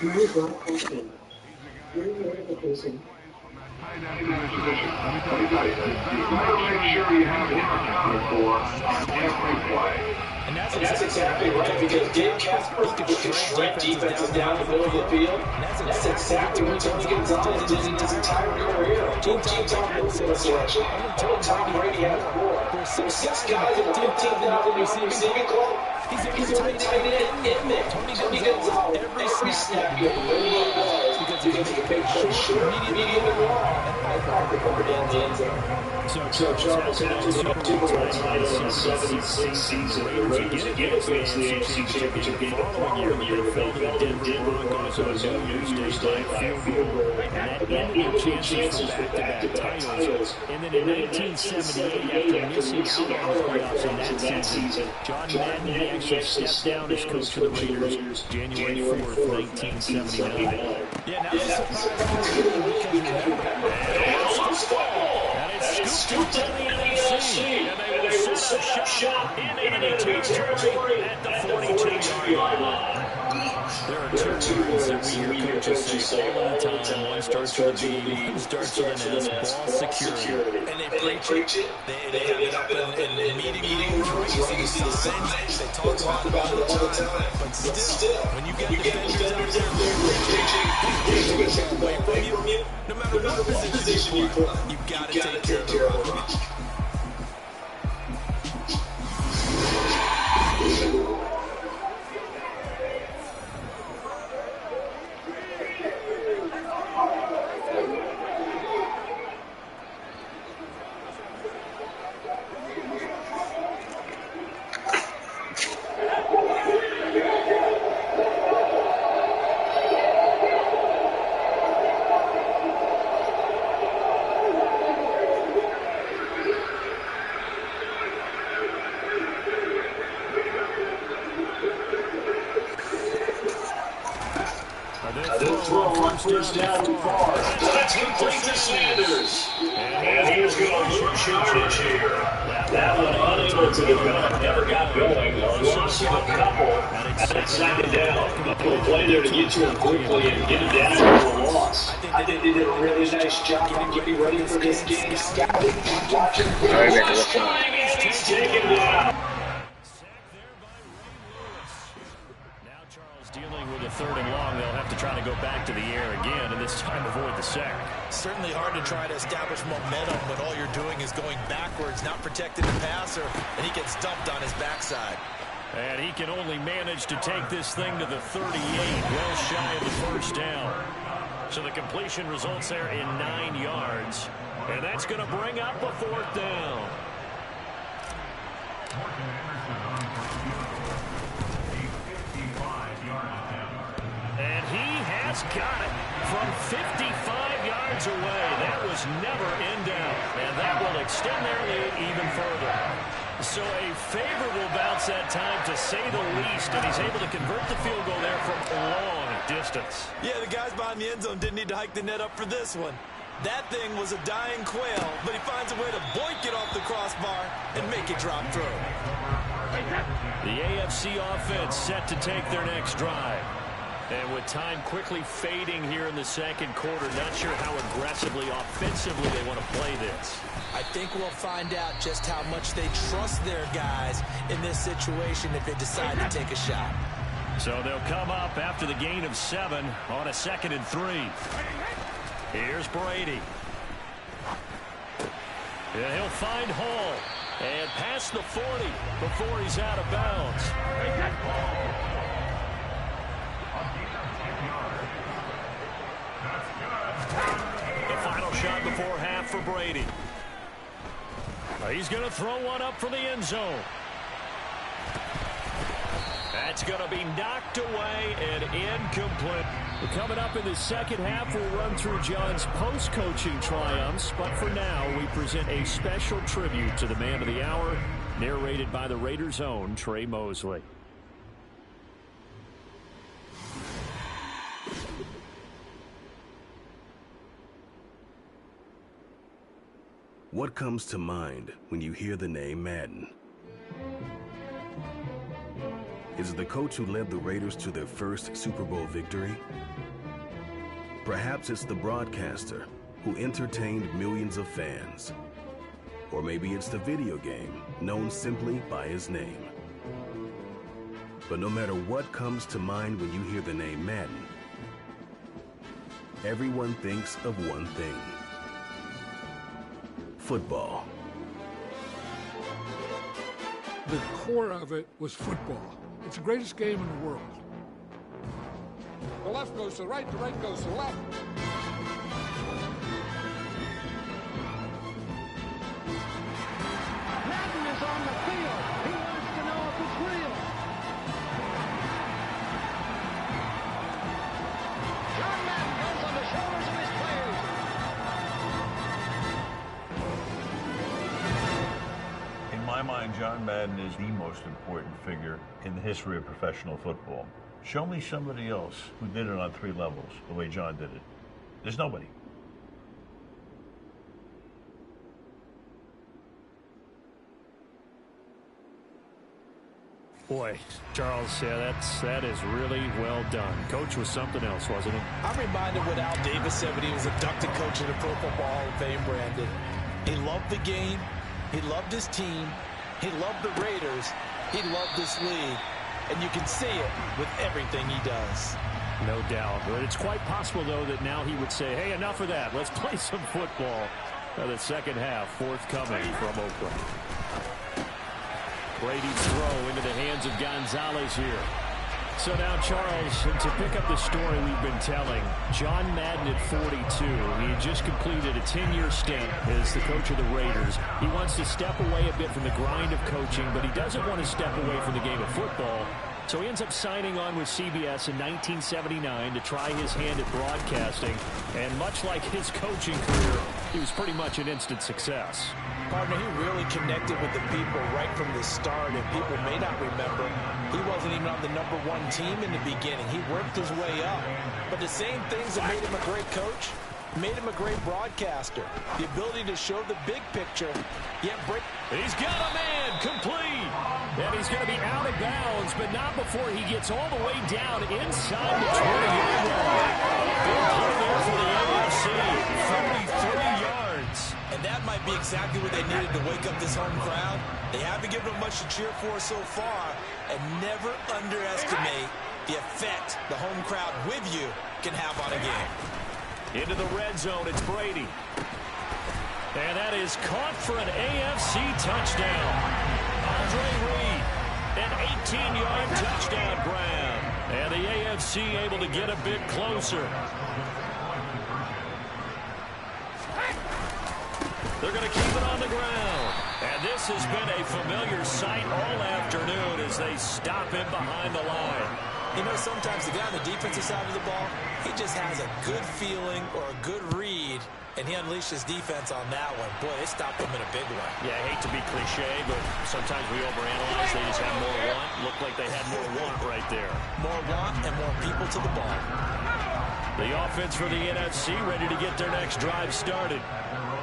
My broadcasting. Your notification. And that's exactly right, because Dave Casper can shred defenses down the middle of the field. That's exactly what Tony Gonzalez did in his entire career. 14-time Pro Bowl selection. Only Tom Brady has more. There's 6 guys in the 15,000-yard receiving club. He's the only tight end in there. Tony Gonzalez, every snap he had to win what it was because he could make plays short, medium, and long. And practically in the end zone. So Charles after the Super Bowl title in the 76 season, the Raiders again advanced the AFC Championship game the following year. They fell to the Denver Broncos on New Year's Day by a field goal. And that ended their chances for back-to-back titles. And then in 1978, after missing out on the playoffs in that season, John Madden actually stepped down as coach of the Raiders January 4th, 1979. Yeah, now this is scooped up in the NFC, and they will set up shop in enemy territory at the 42-yard line. There are two words that we hear coaches say all the time. One starts with a B, one starts with an S, ball security. And they preach it. They have it up in meeting rooms where you see the same things. They talk about it all the time. But still, when you get defenders out there preaching, they take away from you. No matter what position you play, you've got to take care of the run. First down and far. That's complete to Sanders. And he was going to lose yardage here. That one unable to develop, never got going. Lost a couple, and it sacked it down. A little play there to get to him quickly and get him down for a loss. I think they did a really nice job getting ready for this game. Scouting, watching. He's trying and he's taken down. Dealing with a 3rd and long, they'll have to try to go back to the air again, and this time avoid the sack. Certainly hard to try to establish momentum when all you're doing is going backwards, not protecting the passer, and he gets dumped on his backside. And he can only manage to take this thing to the 38, well shy of the first down. So the completion results there in 9 yards, and that's going to bring up a 4th down. And he has got it from 55 yards away. That was never in doubt. And that will extend their lead even further. So a favorable bounce that time, to say the least. And he's able to convert the field goal there from a long distance. Yeah, the guys behind the end zone didn't need to hike the net up for this one. That thing was a dying quail, but he finds a way to boink it off the crossbar and make it drop through. The AFC offense set to take their next drive. And with time quickly fading here in the second quarter, not sure how aggressively, offensively they want to play this. I think we'll find out just how much they trust their guys in this situation if they decide to take a shot. So they'll come up after the gain of 7 on a 2nd and 3. Here's Brady. And he'll find Hall. And past the 40 before he's out of bounds. The final shot before half for Brady. He's going to throw one up for the end zone. That's going to be knocked away and incomplete. Coming up in the second half, we'll run through John's post-coaching triumphs. But for now, we present a special tribute to the man of the hour, narrated by the Raiders' own Trey Mosley. What comes to mind when you hear the name Madden? Is it the coach who led the Raiders to their first Super Bowl victory? Perhaps it's the broadcaster who entertained millions of fans. Or maybe it's the video game known simply by his name. But no matter what comes to mind when you hear the name Madden, everyone thinks of one thing: football. The core of it was football. It's the greatest game in the world. The left goes to the right goes to the left. Madden is on the field. He wants to know if it's real. John Madden goes on the shoulders of his players. In my mind, John Madden is the most important figure in the history of professional football. Show me somebody else who did it on 3 levels the way John did it. There's nobody. Boy, Charles, yeah, that is really well done. Coach was something else, wasn't he? I'm reminded what Al Davis said when he was inducted coach of the Pro Football Hall of Fame, Brandon. He loved the game. He loved his team. He loved the Raiders. He loved this league. And you can see it with everything he does. No doubt. But it's quite possible, though, that now he would say, hey, enough of that. Let's play some football. The second half forthcoming from Oakland. Brady's throw into the hands of Gonzalez here. So now, Charles, to pick up the story we've been telling, John Madden at 42, he had just completed a 10-year stint as the coach of the Raiders. He wants to step away a bit from the grind of coaching, but he doesn't want to step away from the game of football. So he ends up signing on with CBS in 1979 to try his hand at broadcasting. And much like his coaching career, he was pretty much an instant success. Partner, he really connected with the people right from the start, and people may not remember, he wasn't even on the #1 team in the beginning. He worked his way up. But the same things that made him a great coach made him a great broadcaster. The ability to show the big picture, yet break. He's got a man complete. And he's going to be out of bounds, but not before he gets all the way down inside the 20-yard line. Big play there for the NFC. 33 yards. And that might be exactly what they needed to wake up this home crowd. They haven't given them much to cheer for so far. And never underestimate the effect the home crowd with you can have on a game. Into the red zone, it's Brady. And that is caught for an AFC touchdown. Andre Reed, an 18-yard touchdown grab. And the AFC able to get a bit closer. They're going to keep it on the ground. And this has been a familiar sight all afternoon as they stop him behind the line. You know, sometimes the guy on the defensive side of the ball, he just has a good feeling or a good read, and he unleashed his defense on that one. Boy, they stopped him in a big one. Yeah, I hate to be cliche, but sometimes we overanalyze. They just have more want. Looked like they had more want right there. More want and more people to the ball. The offense for the NFC ready to get their next drive started.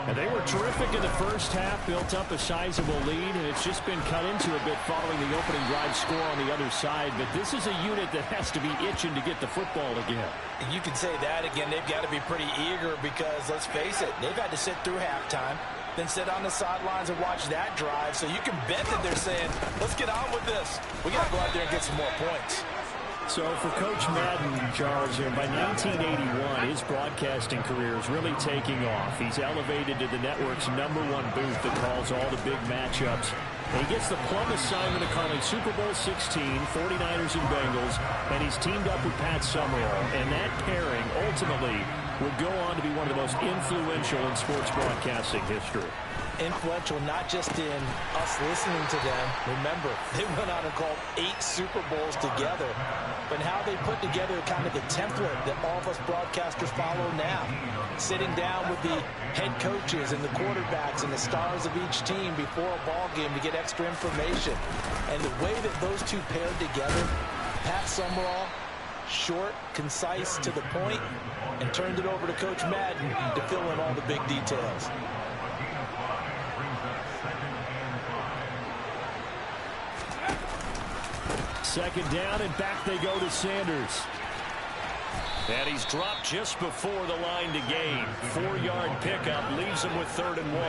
And they were terrific in the first half, built up a sizable lead, and it's just been cut into a bit following the opening drive score on the other side. But this is a unit that has to be itching to get the football again. And you can say that again. They've got to be pretty eager because, let's face it, they've had to sit through halftime, then sit on the sidelines and watch that drive. So you can bet that they're saying, let's get on with this. We got to go out there and get some more points. So for Coach Madden, Charles, by 1981, his broadcasting career is really taking off. He's elevated to the network's #1 booth that calls all the big matchups. And he gets the plum assignment of calling Super Bowl 16, 49ers and Bengals, and he's teamed up with Pat Summerall. And that pairing ultimately would go on to be one of the most influential in sports broadcasting history. Influential not just in us listening to them. Remember, they went out and called 8 Super Bowls together. But how they put together kind of the template that all of us broadcasters follow now. Sitting down with the head coaches and the quarterbacks and the stars of each team before a ball game to get extra information. And the way that those two paired together, Pat Summerall, short, concise, to the point, and turned it over to Coach Madden to fill in all the big details. Second down, and back they go to Sanders. And he's dropped just before the line to gain. 4-yard pickup leaves him with 3rd and 1.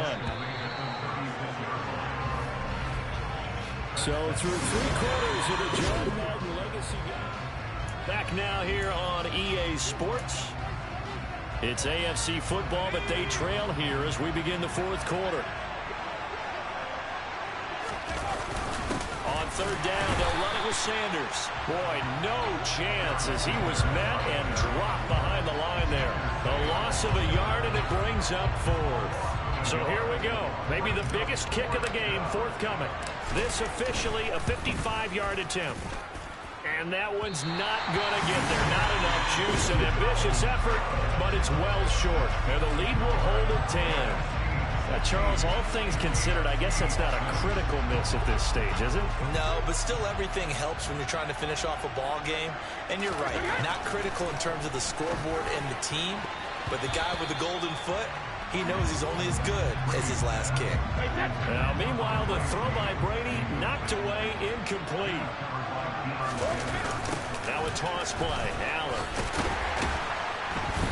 So through 3 quarters of the John Madden legacy game. Back now here on EA Sports. It's AFC football, but they trail here as we begin the 4th quarter. On 3rd down, they'll run it with Sanders. Boy, no chance as he was met and dropped behind the line there. The loss of a yard, and it brings up 4th. So here we go. Maybe the biggest kick of the game forthcoming. This officially a 55-yard attempt. And that one's not going to get there. Not enough juice. An ambitious effort, but it's well short. And the lead will hold at 10. Charles, all things considered, I guess that's not a critical miss at this stage, is it? No, but still everything helps when you're trying to finish off a ball game. And you're right, not critical in terms of the scoreboard and the team, but the guy with the golden foot, he knows he's only as good as his last kick. Now, meanwhile, the throw by Brady knocked away, incomplete. Now a toss play, Allen.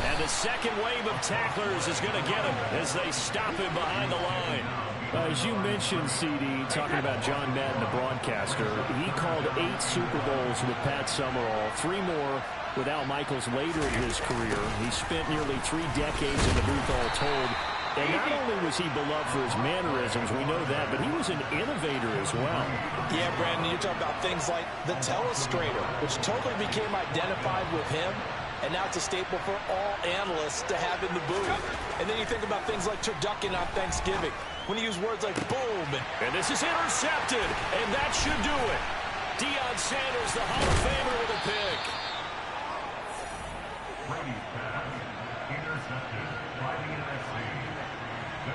And the second wave of tacklers is going to get him as they stop him behind the line. As you mentioned, CD, talking about John Madden, the broadcaster, he called 8 Super Bowls with Pat Summerall, 3 more with Al Michaels later in his career. He spent nearly 3 decades in the booth all told. And not only was he beloved for his mannerisms, we know that, but he was an innovator as well. Yeah, Brandon, you're talking about things like the telestrator, which totally became identified with him. And now it's a staple for all analysts to have in the booth. And then you think about things like turducken on Thanksgiving, when you use words like boom. And this is intercepted, and that should do it. Deion Sanders, the Hall of Famer, with a pick.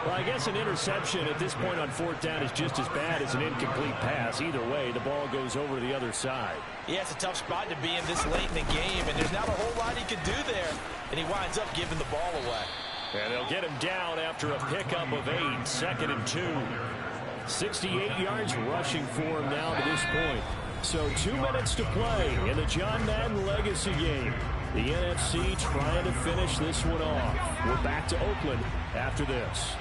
Well, I guess an interception at this point on 4th down is just as bad as an incomplete pass. Either way, the ball goes over to the other side. Yeah, it's a tough spot to be in this late in the game, and there's not a whole lot he can do there. And he winds up giving the ball away. And they'll get him down after a pickup of 8, 2nd and 2. 68 yards rushing for him now to this point. So 2 minutes to play in the John Madden legacy game. The NFC trying to finish this one off. We're back to Oakland after this.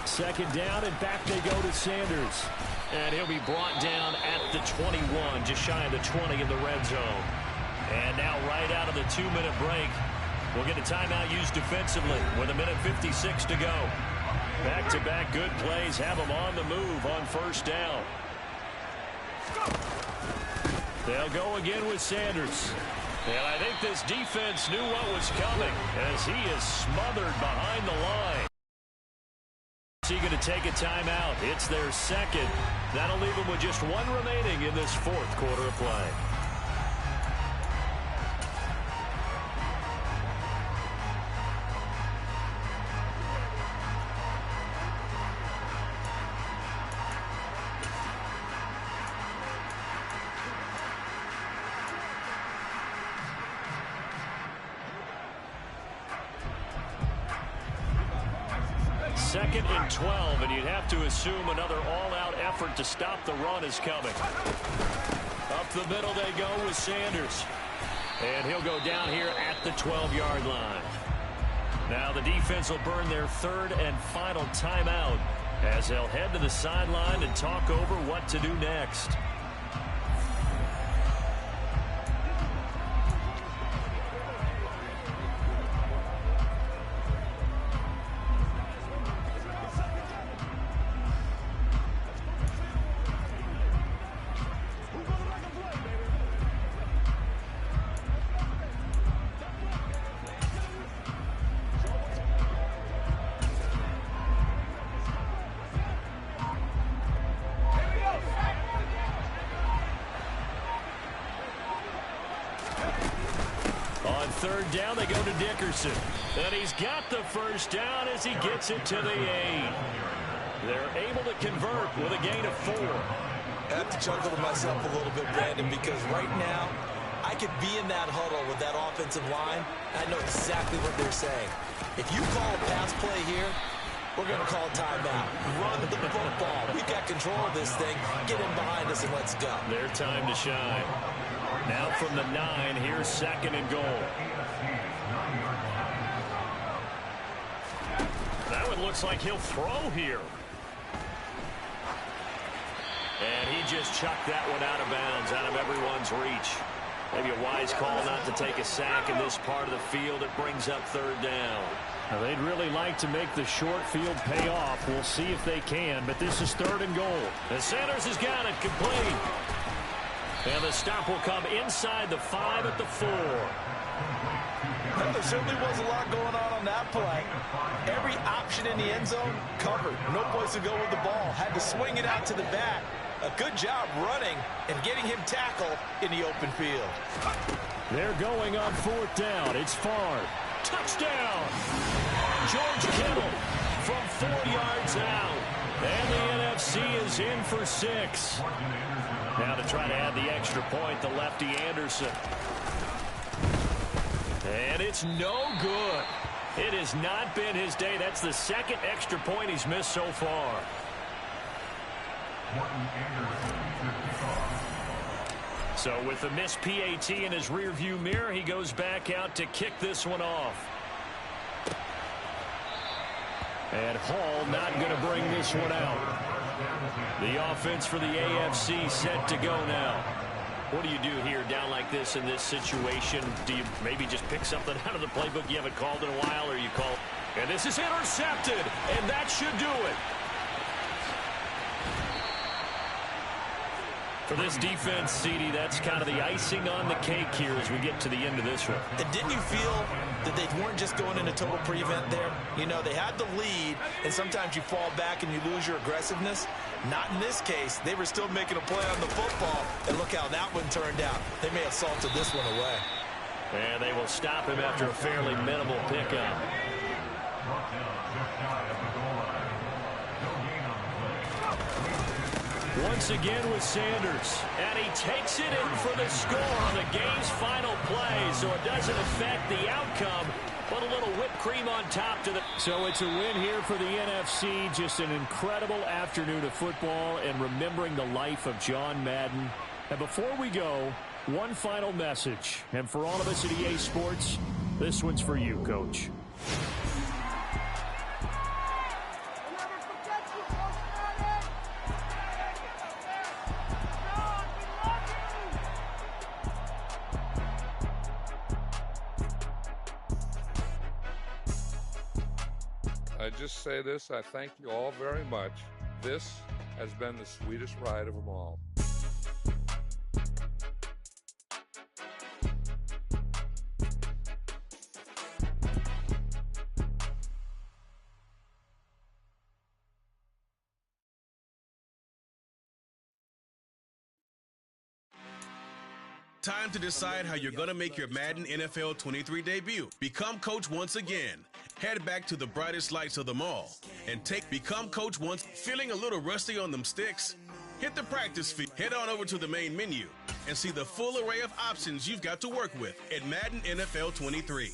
2nd down, and back they go to Sanders. And he'll be brought down at the 21, just shy of the 20 in the red zone. And now right out of the 2-minute break, we'll get a timeout used defensively with 1:56 to go. Back-to-back good plays have them on the move on 1st down. They'll go again with Sanders. And I think this defense knew what was coming as he is smothered behind the line. Is he going to take a timeout? It's their 2nd. That'll leave them with just 1 remaining in this 4th quarter of play. Second and 12, and you'd have to assume another all-out effort to stop the run is coming. Up the middle they go with Sanders. And he'll go down here at the 12-yard line. Now the defense will burn their 3rd and final timeout as they'll head to the sideline and talk over what to do next. On 3rd down, they go to Dickerson. And he's got the 1st down as he gets it to the 8. They're able to convert with a gain of 4. I have to chuckle to myself a little bit, Brandon, because right now I could be in that huddle with that offensive line, and I know exactly what they're saying. If you call a pass play here, We're going to call a timeout. Run the football. We've got control of this thing. Get him behind us and let's go. Their time to shine. Now from the 9, here's 2nd and goal. That one looks like he'll throw here. And he just chucked that one out of bounds, out of everyone's reach. Maybe a wise call not to take a sack in this part of the field. It brings up 3rd down. Now, they'd really like to make the short field pay off. We'll see if they can, but this is 3rd and goal. And Sanders has got it complete. And the stop will come inside the 5 at the 4. Well, there certainly was a lot going on that play. Every option in the end zone covered. No place to go with the ball. Had to swing it out to the back. A good job running and getting him tackled in the open field. They're going on 4th down. It's Favre. Touchdown! George Kittle from 4 yards out. And the NFC is in for 6. Now to try to add the extra point, the lefty Anderson. And it's no good. It has not been his day. That's the 2nd extra point he's missed so far. So with the missed PAT in his rearview mirror, he goes back out to kick this one off. And Hall not going to bring this one out. The offense for the AFC set to go now. What do you do here down like this in this situation? Do you maybe just pick something out of the playbook you haven't called in a while, or you call? And this is intercepted, and that should do it. For this defense, CD, that's kind of the icing on the cake here as we get to the end of this one. And didn't you feel that they weren't just going into total prevent there? You know, they had the lead, and sometimes you fall back and you lose your aggressiveness. Not in this case. They were still making a play on the football, and look how that one turned out. They may have salted this one away. And they will stop him after a fairly minimal pickup. Once again with Sanders, and he takes it in for the score on the game's final play, so it doesn't affect the outcome, but a little whipped cream on top to the... So it's a win here for the NFC. Just an incredible afternoon of football and remembering the life of John Madden. And before we go, one final message, and for all of us at EA Sports, this one's for you, Coach. I just say this, I thank you all very much. This has been the sweetest ride of them all. Time to decide how you're going to make your Madden NFL 23 debut. Become coach once again. Head back to the brightest lights of them all and Become coach once. Feeling a little rusty on them sticks? Hit the practice field. Head on over to the main menu and see the full array of options you've got to work with at Madden NFL 23.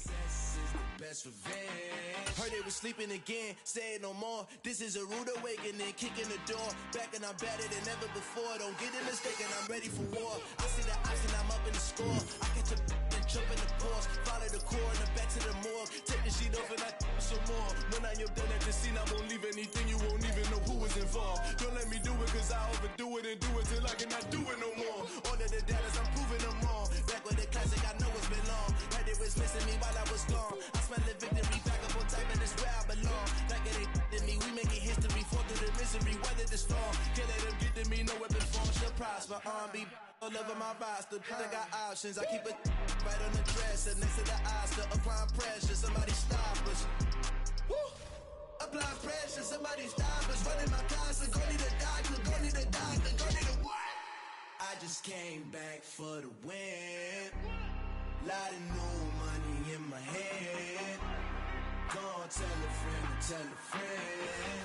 Heard they was sleeping again, say it no more. This is a rude awakening, kicking the door. Back and I'm better than ever before. Don't get it mistaken, I'm ready for war. I see the option, I'm up in the score. I catch a and jump in the course. Follow the core and the back to the morgue. Take the sheet off and I some more. When I am done at the scene, I won't leave anything. You won't even know who was involved. Don't let me do it, cause I overdo it and do it till I cannot do it no more. All of the dallas, I'm proving them wrong. Back with the classic, I know it's been long. Heard they was missing me while I was gone. I smell the victory back up on time, and it's where I belong. Like it ain't to me, we making history. Fall through the misery, weather the storm. Can't let them get to me, no weapon form shall prosper. R&B all over my roster. I got options, I keep it right on the dresser. Next to the Oscar, applying pressure. Somebody stop us. Woo! Applying pressure, somebody stop us. Running my closet, go need a doctor, go need a doctor, go need a what? I just came back for the win. Lot of new money in my hand. Go on, tell a friend and tell a friend.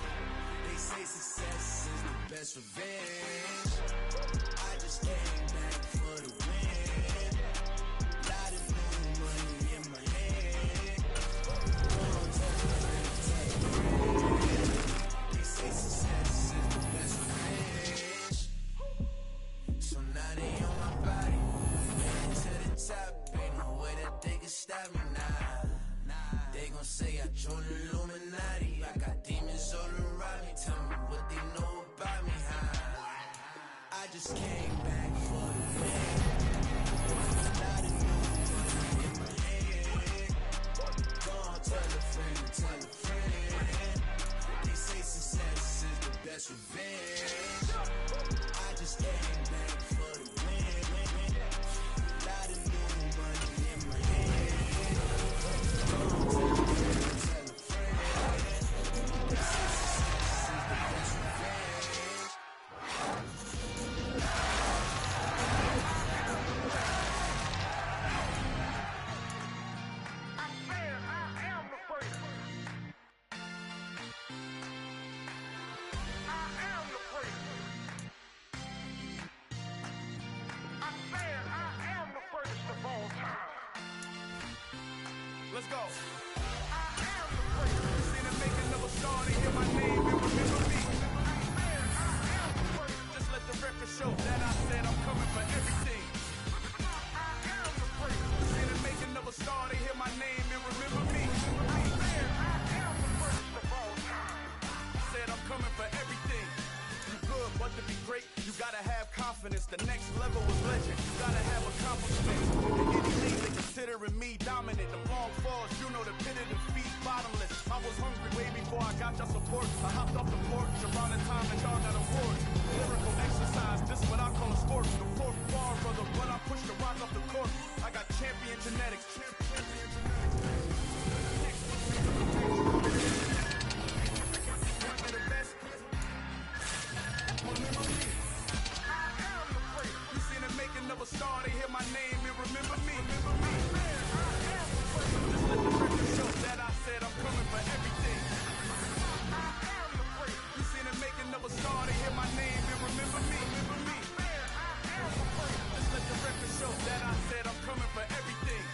They say success is the best revenge. I just came back for the win. Lot of new money in my hand. Go on, tell a friend and tell a friend. stop me now. They gon' say I joined the Illuminati. I got demons all around me. Tell me what they know about me, huh? I just came back for the win. Lot of new money in my hand. Go on, tell a friend, tell a friend. They say success is the best revenge. I just came back for the win. Lot of new money in my hand. Go on, tell a friend, tell a friend. They say success is the best revenge. Let's go. I am the greatest. Seen the making of a star, they hear my name and remember me. I am the greatest. Just let the record show that I said I'm coming for everything. I am the greatest. Seen the making of a star, they hear my name and remember me. I am the greatest of all time. Said I'm coming for everything. You good, but to be great, you gotta have confidence. The next level was legend. You gotta have accomplishments. And anything they considering me dominant. The long falls, you know the pit of defeat, bottomless. I was hungry way before I got your support. I hopped off the porch around the time that y'all got awards. Lyrical exercise, this what I call a sport. The fourth bar, brother, when I push the rock off the court. I got champion genetics. Champion genetics. One of the best. Remember me. I am the great. You seen the making of a star, they hear my name and remember me. Remember me. I am the great. Just let the record show that I said I'm coming for everything. I am the great. You seen the making of a star, they hear my name and remember me. Remember me. I am the great. Just let the record show that I said I'm coming for everything.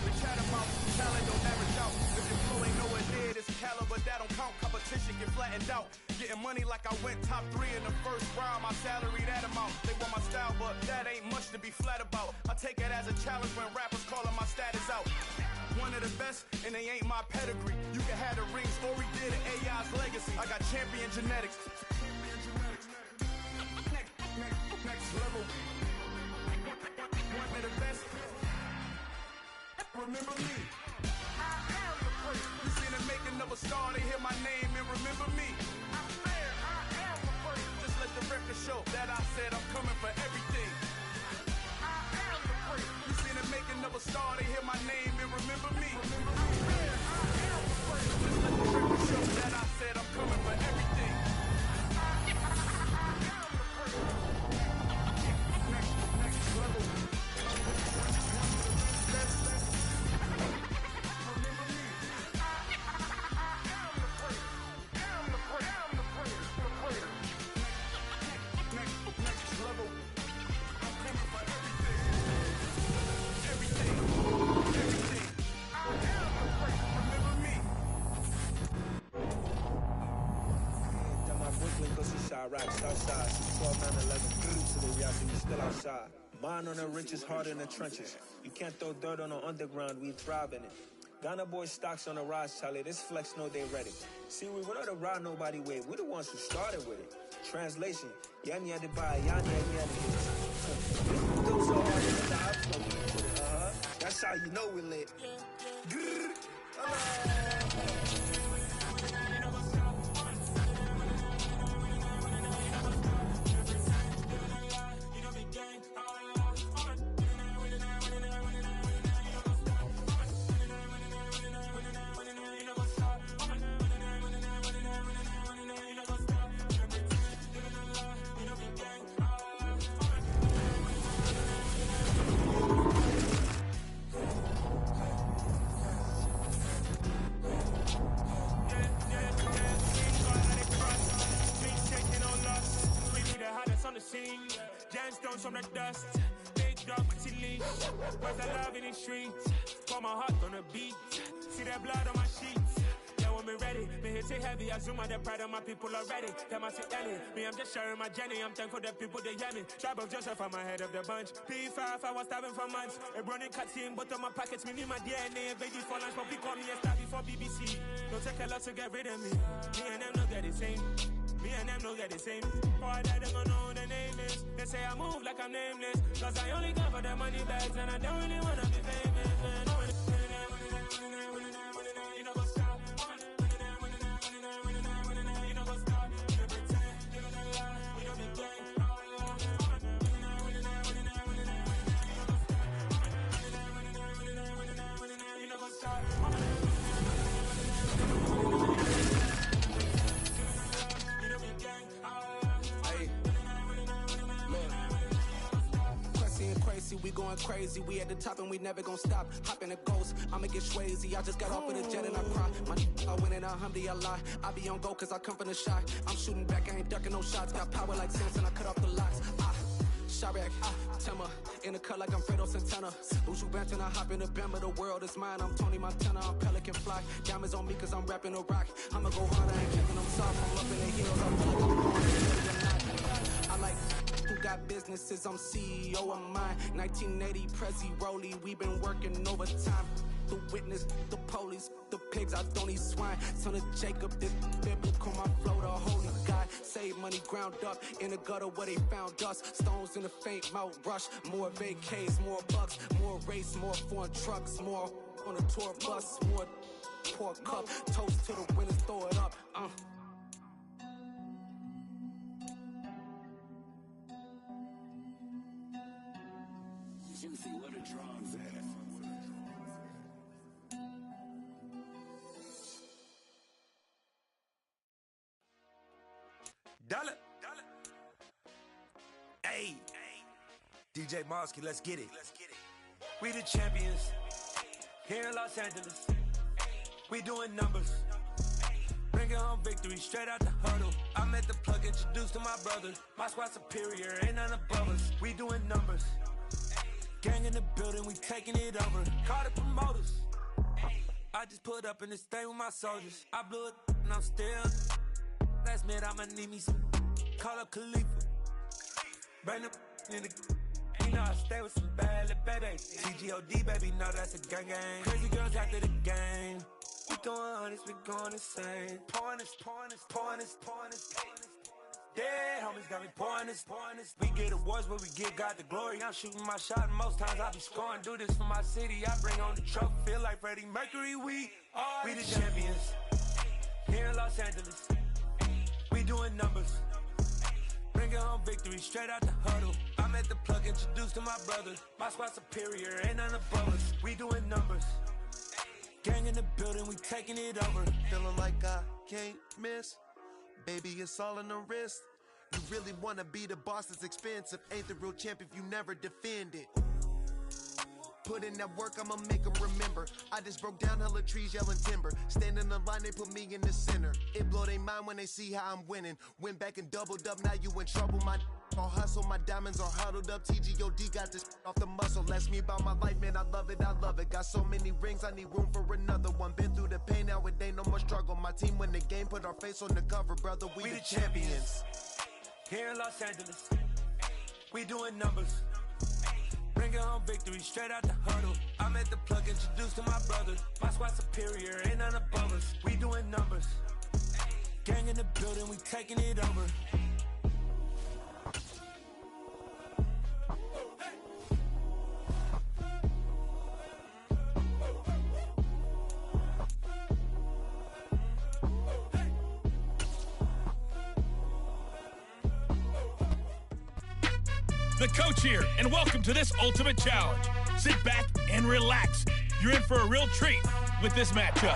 The chat about talent don't average out. If your flow ain't nowhere near this caliber, that don't count. Competition get flattened out. Getting money like I went top 3 in the first round. My salary that amount. They want my style, but that ain't much to be flat about. I take it as a challenge when rappers calling my status out. One of the best, and they ain't my pedigree. You can have the rings, or we did it, AI's legacy. I got champion genetics. Next level. One of the best. Remember me. I am the great. You seen the making of a star, they hear my name and remember me. I am the great. Just let the record show that I said I'm coming for everything. I am the great. You seen the making of a star, they hear my name and remember me. Remember me. I am the great. Just let the record show that I said I'm coming for everything. I am the great. Next level. Rap Southside, 12, 9, 11, to the reality, we still outside. Mine on the riches, hard in the trenches. You can't throw dirt on the underground, we thrive in it. Ghana boys stocks on the rise, Charlie. This flex know they ready. See, we not to ride nobody way. We the ones who started with it. Translation, Yanni had to buy, Yanni had to hit. Still so hard in the house, that's how you know we lit. On the scene, gemstones from the dust, big drop with chili. Where's the love in the streets? Pour my heart on the beat. See that blood on my sheets. Yeah, want me ready. Me hit it heavy, I zoom out the pride of my people already. Them I see Ellie, me I'm just sharing my journey. I'm thankful that people they hear me. Tribe of Joseph, I'm ahead of the bunch. P5, I was starving for months. A running cutscene, but on my pockets, me need my DNA. Baby for lunch, but we call me a star before BBC. Don't take a lot to get rid of me. Me and them no get the same. Me and them no get the same. Boy, that they gonna know who the name is. They say I move like I'm nameless. Cause I only come for the money bags and I don't really wanna be famous, man. You know go stop. You know go stop. You know pretend. You know the lie. You know be gang. You know go stop. We going crazy, we at the top and we never gonna stop. Hop in a ghost, I'ma get swayzy. I just got off of the jet and I cry. My I win in a Humvee, I lie. I be on go cause I come from the shot. I'm shooting back, I ain't ducking no shots. Got power like Samson, I cut off the locks. Chirac, Timmer, in the cut like I'm Fredo Santana. Usual Benton, I hop in the Bama, the world is mine. I'm Tony Montana, I'm Pelican Fly. Diamonds on me cause I'm rapping a rock. I'ma go hard, I ain't kicking them soft. I'm up in the heels, I feel like I'm born I like who got businesses, I'm CEO of mine. 1980 Prezi Rolly, we been working overtime. The witness, the police, the pigs, I don't eat swine. Son of Jacob, this biblical, my flow, the holy God. Save money ground up in the gutter where they found us. Stones in the faint mouth rush. More vacays, more bucks, more race, more foreign trucks, more on a tour bus, more pour cup. Toast to the winners, throw it up. Juicy, what a drums at. Dollar. Hey. DJ Mosky, let's get it. We the champions. Here in Los Angeles. We doing numbers. Bringing home victory straight out the huddle. I met the plug, introduced to my brother. My squad superior, ain't none above us. We doing numbers. Gang in the building, we taking it over. Call the promoters. I just put up in this thing with my soldiers. I blew it and I'm still. Last minute I'ma need me some. Call up Khalifa. Bring up in the. You know I stay with some bad little baby. TGOD baby, know that's a gang gang. Crazy girls after the game. We going honest, we going insane. Pouring this. Dead homies got me pouring this. We get awards, but we give God the glory. I'm shooting my shot, and most times I be scoring. Do this for my city, I bring on the trophy. Feel like Freddie Mercury, we the champions. Here in Los Angeles, we doing numbers. Bringing home victory straight out the huddle. I met the plug, introduced to my brother. My squad superior, ain't none above us. We doing numbers. Gang in the building, we taking it over. Feeling like I can't miss. Baby, it's all in the wrist. You really wanna be the boss, it's expensive. Ain't the real champ if you never defend it. Put in that work, I'ma make them remember. I just broke down hella trees, yelling timber. Standing in the line, they put me in the center. It blow their mind when they see how I'm winning. Went back and doubled up, now you in trouble. My all hustle, my diamonds are huddled up. TGOD got this off the muscle. Ask me about my life, man, I love it. Got so many rings, I need room for another one. Been through the pain, now it ain't no more struggle. My team win the game, put our face on the cover, brother. We the champions. Here in Los Angeles, we doing numbers. Bringing home victory straight out the huddle. I met the plug, introduced to my brother. My squad superior, ain't none above us. We doing numbers. Gang in the building, we taking it over. The coach here, and welcome to this ultimate challenge. Sit back and relax. You're in for a real treat with this matchup.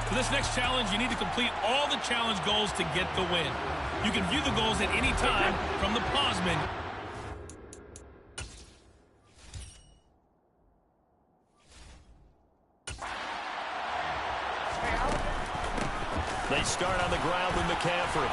For this next challenge, you need to complete all the challenge goals to get the win. You can view the goals at any time from the pause menu. They start on the ground with McCaffrey.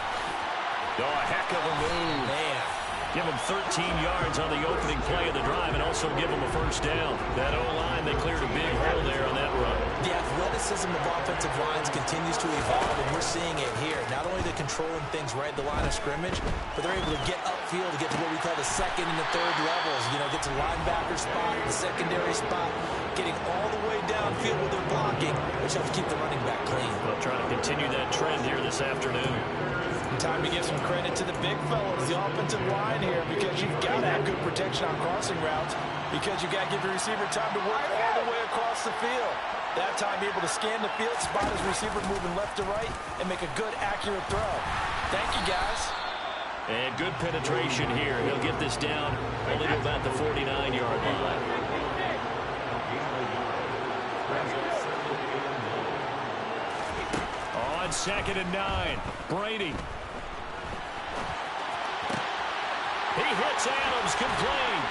Oh, a heck of a move. Man. Give them 13 yards on the opening play of the drive and also give them a first down. That O-line, they cleared a big hole there on that run. The athleticism of offensive lines continues to evolve, and we're seeing it here. Not only they're controlling things right at the line of scrimmage, but they're able to get upfield to get to what we call the second and the third levels. You know, get to linebacker spot, the secondary spot, getting all the way downfield with their blocking, which helps keep the running back clean. Well, trying to continue that trend here this afternoon. Time to give some credit to the big fellows, the offensive line here, because you've got to have good protection on crossing routes, because you've got to give your receiver time to work all the way across the field. That time, be able to scan the field, spot his receiver moving left to right, and make a good, accurate throw. Thank you, guys. And good penetration here. He'll get this down only to about the 49-yard line. On 2nd and 9, Brady. He hits Adams, complete.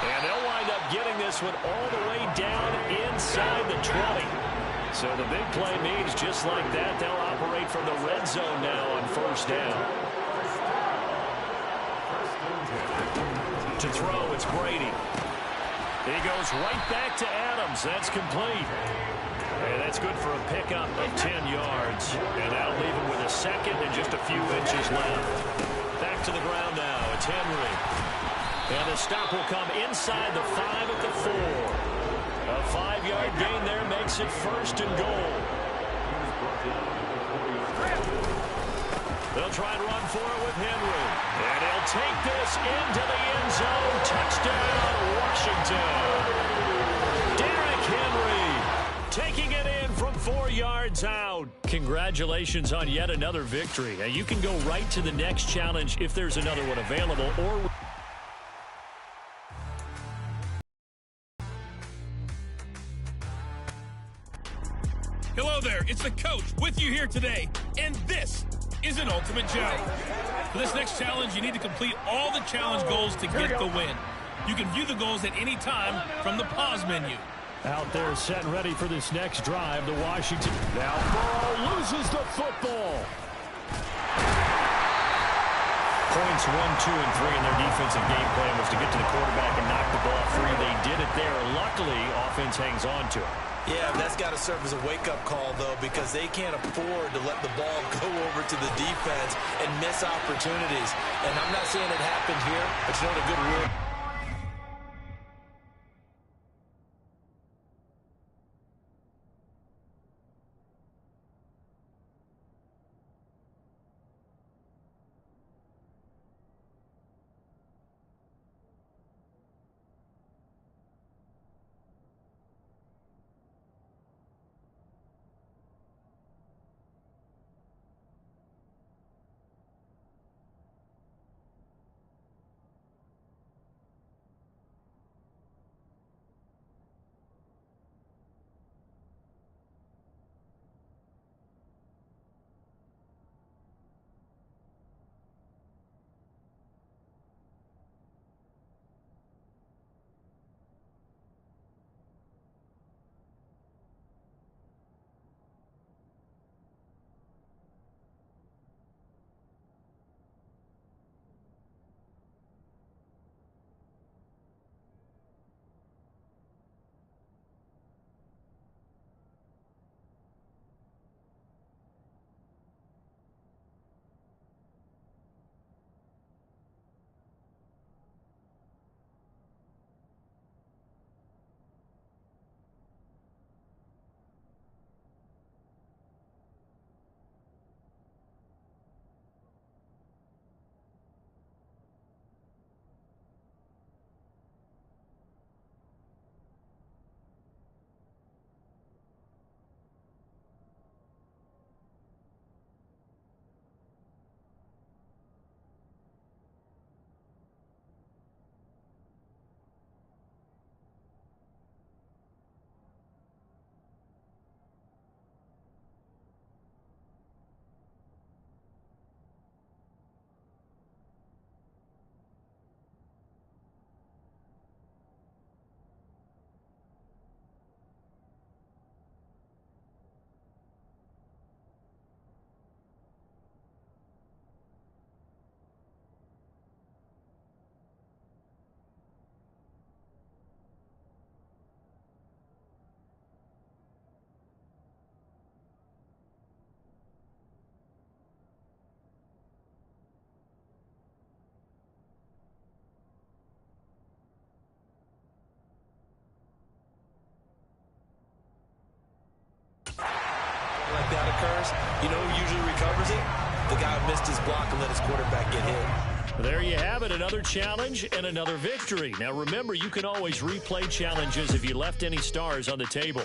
And they'll wind up getting this one all the way down inside the 20. So the big play means just like that, they'll operate from the red zone now on first down. To throw, it's Brady. He goes right back to Adams. That's complete. And that's good for a pickup of 10 yards. And that'll leave him with a second and just a few inches left. Back to the ground now. It's Henry. And the stop will come inside the 5 at the 4. A 5-yard gain there makes it 1st and goal. They'll try and run for it with Henry. And he'll take this into the end zone. Touchdown, Washington. Derrick Henry taking it in from 4 yards out. Congratulations on yet another victory. You can go right to the next challenge if there's another one available, or Hello there, it's the coach with you here today, and this is an ultimate challenge. For this next challenge, you need to complete all the challenge goals to get the win. You can view the goals at any time from the pause menu. Out there set and ready for this next drive, the Washington. Now Burrow loses the football. Points 1, 2, and 3 in their defensive game plan was to get to the quarterback and knock the ball free. They did it there. Luckily, offense hangs on to it. Yeah, that's got to serve as a wake-up call, though, because they can't afford to let the ball go over to the defense and miss opportunities. And I'm not saying it happened here, but you know what a good rule. occurs, you know who usually recovers it? The guy who missed his block and let his quarterback get hit. There you have it, another challenge and another victory. Now remember, you can always replay challenges if you left any stars on the table.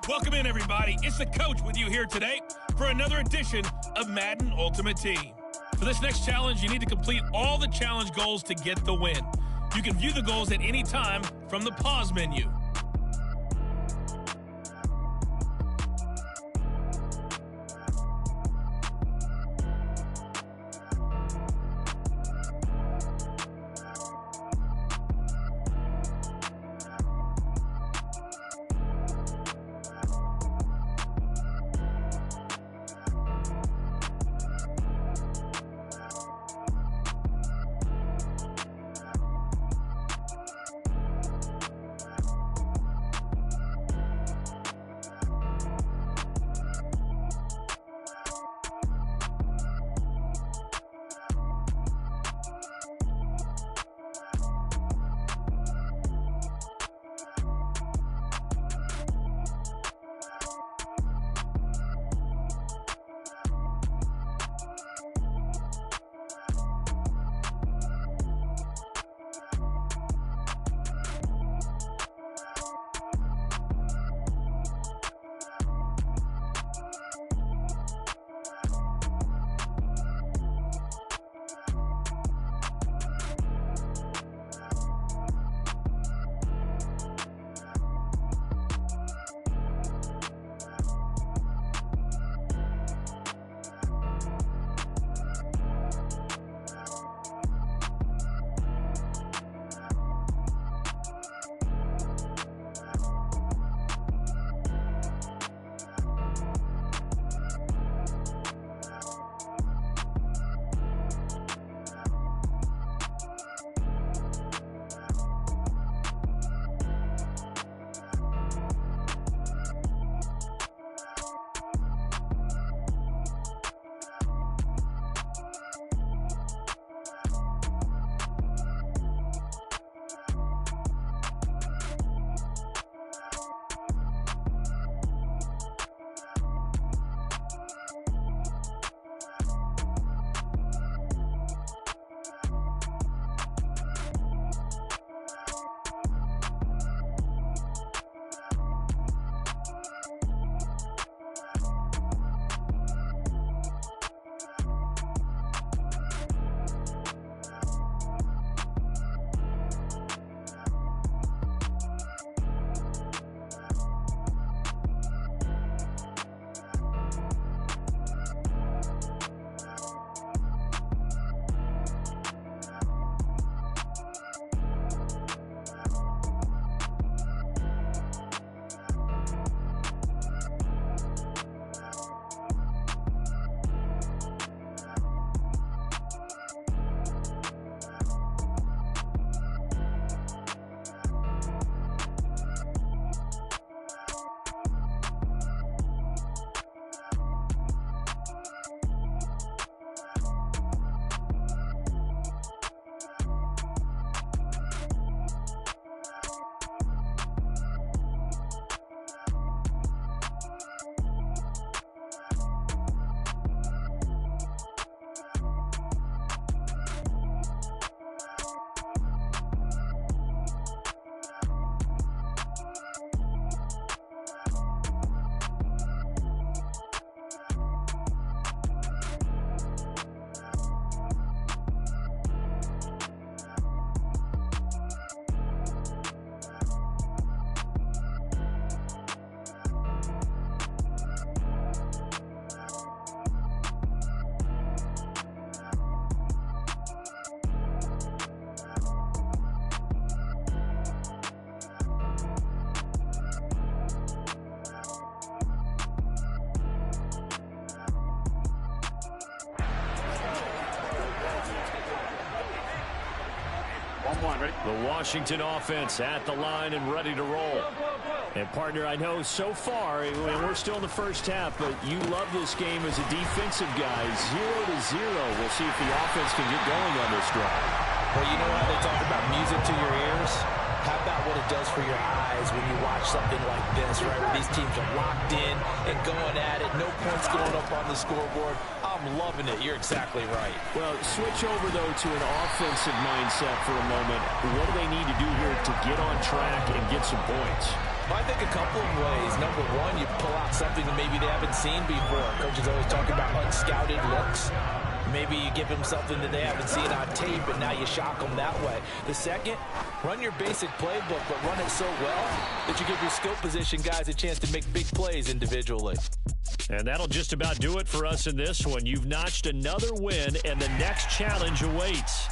Welcome in, everybody. It's the coach with you here today for another edition of Madden Ultimate Team. For this next challenge, you need to complete all the challenge goals to get the win. You can view the goals at any time from the pause menu. and 1. Ready? The Washington offense at the line and ready to roll. And, partner, I know so far, and we're still in the first half, but you love this game as a defensive guy. 0-0. We'll see if the offense can get going on this drive. Well, you know how they talk about music to your ears? How about what it does for your eyes when you watch something like this, right? Where these teams are locked in and going at it. No points going up on the scoreboard. I'm loving it. You're exactly right. Well, switch over, though, to an offensive mindset for a moment. What do they need to do here to get on track and get some points? I think a couple of ways. Number one, you pull out something that maybe they haven't seen before. Coaches always talk about unscouted looks. Maybe you give them something that they haven't seen on tape, and now you shock them that way. The second, run your basic playbook, but run it so well that you give your skill position guys a chance to make big plays individually. And that'll just about do it for us in this one. You've notched another win, and the next challenge awaits.